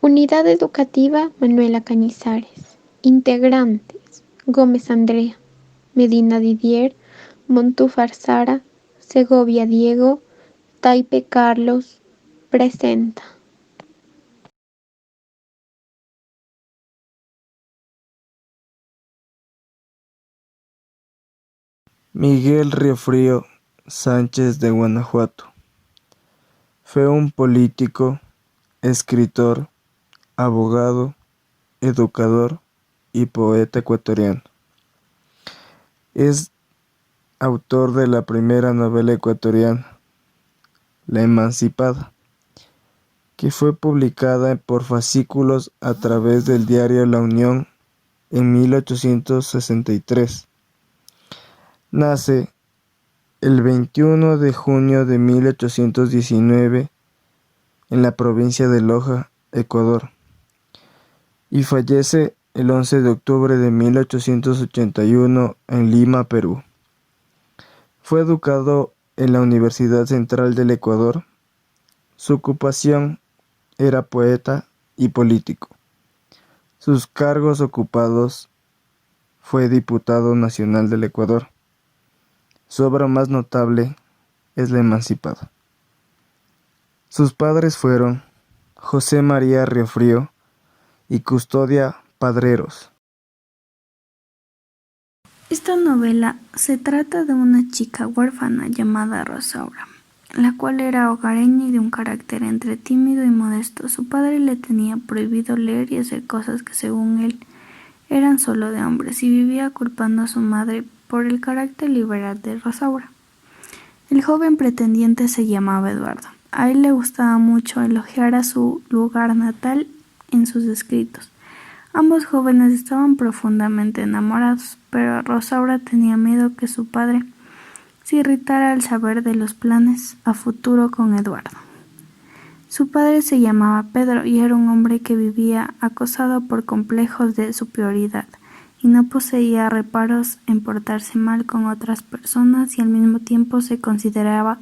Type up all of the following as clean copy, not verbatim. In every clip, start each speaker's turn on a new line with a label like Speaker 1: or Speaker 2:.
Speaker 1: Unidad Educativa Manuela Cañizares. Integrantes: Gómez Andrea, Medina Didier, Montúfar Sara, Segovia Diego, Taipe Carlos. Presenta.
Speaker 2: Miguel Riofrío Sánchez de Guanajuato fue un político, escritor, abogado, educador y poeta ecuatoriano. Es autor de la primera novela ecuatoriana, La Emancipada, que fue publicada por fascículos a través del diario La Unión en 1863. Nace el 21 de junio de 1819 en la provincia de Loja, Ecuador, y fallece el 11 de octubre de 1881 en Lima, Perú. Fue educado en la Universidad Central del Ecuador. Su ocupación era poeta y político. Sus cargos ocupados: fue diputado nacional del Ecuador. Su obra más notable es La Emancipada. Sus padres fueron José María Riofrío y Custodia Padreros.
Speaker 3: Esta novela se trata de una chica huérfana llamada Rosaura, la cual era hogareña y de un carácter entre tímido y modesto. Su padre le tenía prohibido leer y hacer cosas que, según él, eran solo de hombres, y vivía culpando a su madre por el carácter liberal de Rosaura. El joven pretendiente se llamaba Eduardo. A él le gustaba mucho elogiar a su lugar natal en sus escritos. Ambos jóvenes estaban profundamente enamorados, pero Rosaura tenía miedo que su padre se irritara al saber de los planes a futuro con Eduardo. Su padre se llamaba Pedro y era un hombre que vivía acosado por complejos de superioridad y no poseía reparos en portarse mal con otras personas, y al mismo tiempo se consideraba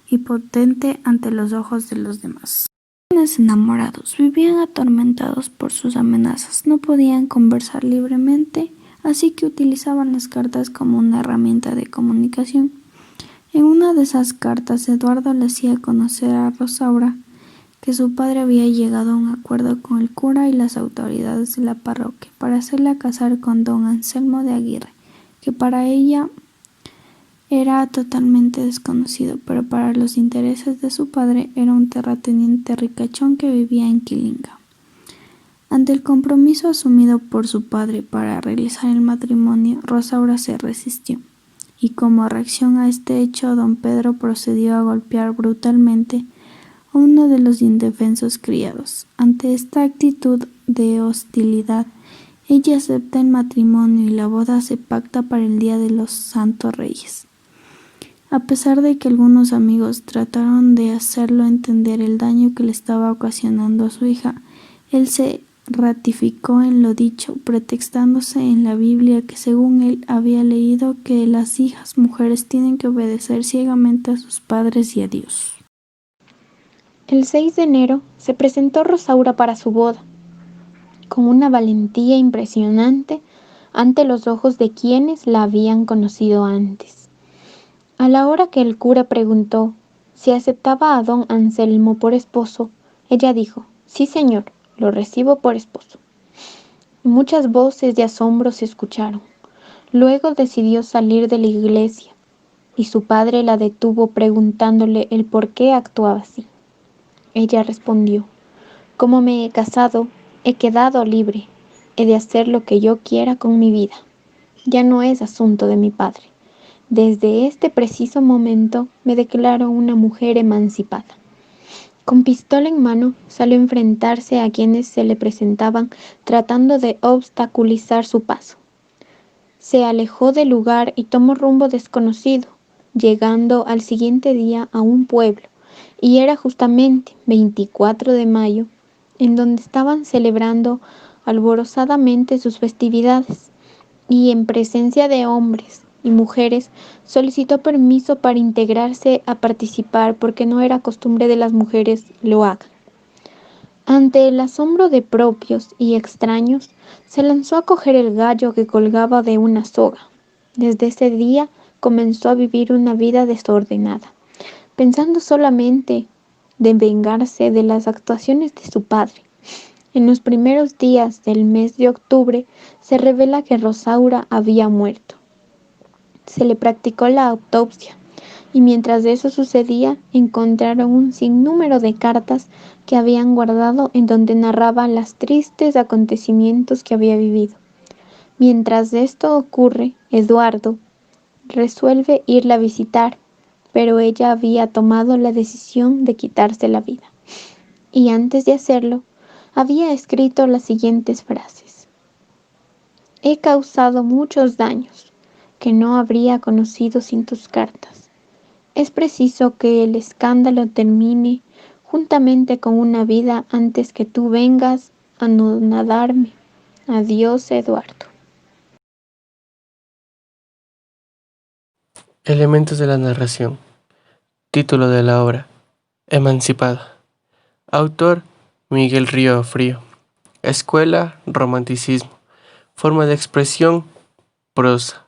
Speaker 3: impotente ante los ojos de los demás. Los jóvenes enamorados vivían atormentados por sus amenazas, no podían conversar libremente, así que utilizaban las cartas como una herramienta de comunicación. En una de esas cartas, Eduardo le hacía conocer a Rosaura que su padre había llegado a un acuerdo con el cura y las autoridades de la parroquia para hacerla casar con don Anselmo de Aguirre, que para ella era totalmente desconocido, pero para los intereses de su padre era un terrateniente ricachón que vivía en Quilinga. Ante el compromiso asumido por su padre para realizar el matrimonio, Rosaura se resistió, y como reacción a este hecho, don Pedro procedió a golpear brutalmente a uno de los indefensos criados. Ante esta actitud de hostilidad, ella acepta el matrimonio y la boda se pacta para el día de los Santos Reyes. A pesar de que algunos amigos trataron de hacerlo entender el daño que le estaba ocasionando a su hija, él se ratificó en lo dicho, pretextándose en la Biblia que, según él había leído, que las hijas mujeres tienen que obedecer ciegamente a sus padres y a Dios.
Speaker 1: El 6 de enero se presentó Rosaura para su boda, con una valentía impresionante ante los ojos de quienes la habían conocido antes. A la hora que el cura preguntó si aceptaba a don Anselmo por esposo, ella dijo: «Sí, señor, lo recibo por esposo». Muchas voces de asombro se escucharon. Luego decidió salir de la iglesia, y su padre la detuvo preguntándole el por qué actuaba así. Ella respondió: «Como me he casado, he quedado libre, he de hacer lo que yo quiera con mi vida. Ya no es asunto de mi padre. Desde este preciso momento me declaro una mujer emancipada». Con pistola en mano salió a enfrentarse a quienes se le presentaban tratando de obstaculizar su paso. Se alejó del lugar y tomó rumbo desconocido, llegando al siguiente día a un pueblo, y era justamente 24 de mayo, en donde estaban celebrando alborozadamente sus festividades, y en presencia de hombres y mujeres solicitó permiso para integrarse a participar, porque no era costumbre de las mujeres lo hagan. Ante el asombro de propios y extraños, se lanzó a coger el gallo que colgaba de una soga. Desde ese día comenzó a vivir una vida desordenada, pensando solamente de vengarse de las actuaciones de su padre. En los primeros días del mes de octubre se revela que Rosaura había muerto. Se le practicó la autopsia y mientras eso sucedía encontraron un sinnúmero de cartas que habían guardado en donde narraban los tristes acontecimientos que había vivido. Mientras esto ocurre, Eduardo resuelve irla a visitar, pero ella había tomado la decisión de quitarse la vida. Y antes de hacerlo, había escrito las siguientes frases: he causado muchos daños que no habría conocido sin tus cartas. Es preciso que el escándalo termine juntamente con una vida antes que tú vengas a anonadarme. Adiós, Eduardo.
Speaker 4: Elementos de la narración. Título de la obra: Emancipada. Autor: Miguel Río Frío. Escuela: romanticismo. Forma de expresión: prosa.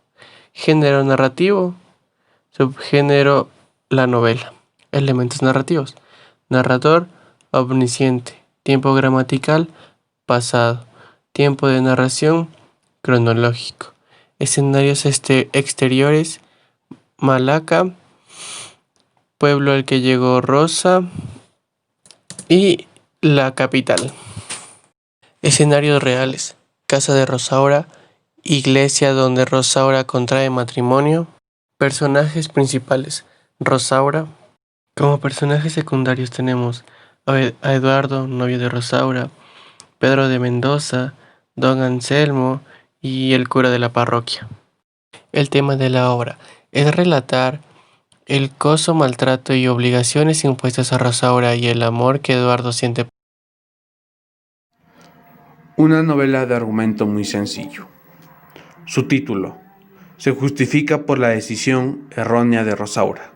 Speaker 4: Género narrativo: subgénero la novela. Elementos narrativos: narrador: omnisciente. Tiempo gramatical: pasado. Tiempo de narración: cronológico. Escenarios exteriores: Malaca, pueblo al que llegó Rosa y la capital. Escenarios reales: casa de Rosaura, iglesia donde Rosaura contrae matrimonio. Personajes principales: Rosaura. Como personajes secundarios tenemos a Eduardo, novio de Rosaura, Pedro de Mendoza, don Anselmo y el cura de la parroquia. El tema de la obra es relatar el acoso, maltrato y obligaciones impuestas a Rosaura y el amor que Eduardo siente.
Speaker 5: Una novela de argumento muy sencillo. Su título se justifica por la decisión errónea de Rosaura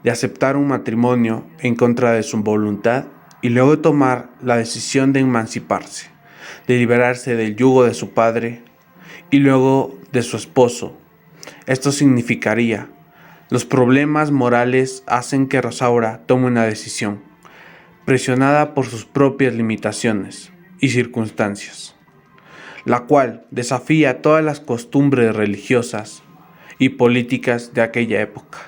Speaker 5: de aceptar un matrimonio en contra de su voluntad y luego tomar la decisión de emanciparse, de liberarse del yugo de su padre y luego de su esposo. Esto significaría: los problemas morales hacen que Rosaura tome una decisión, presionada por sus propias limitaciones y circunstancias, la cual desafía todas las costumbres religiosas y políticas de aquella época,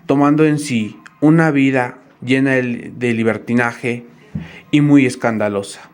Speaker 5: tomando en sí una vida llena de libertinaje y muy escandalosa.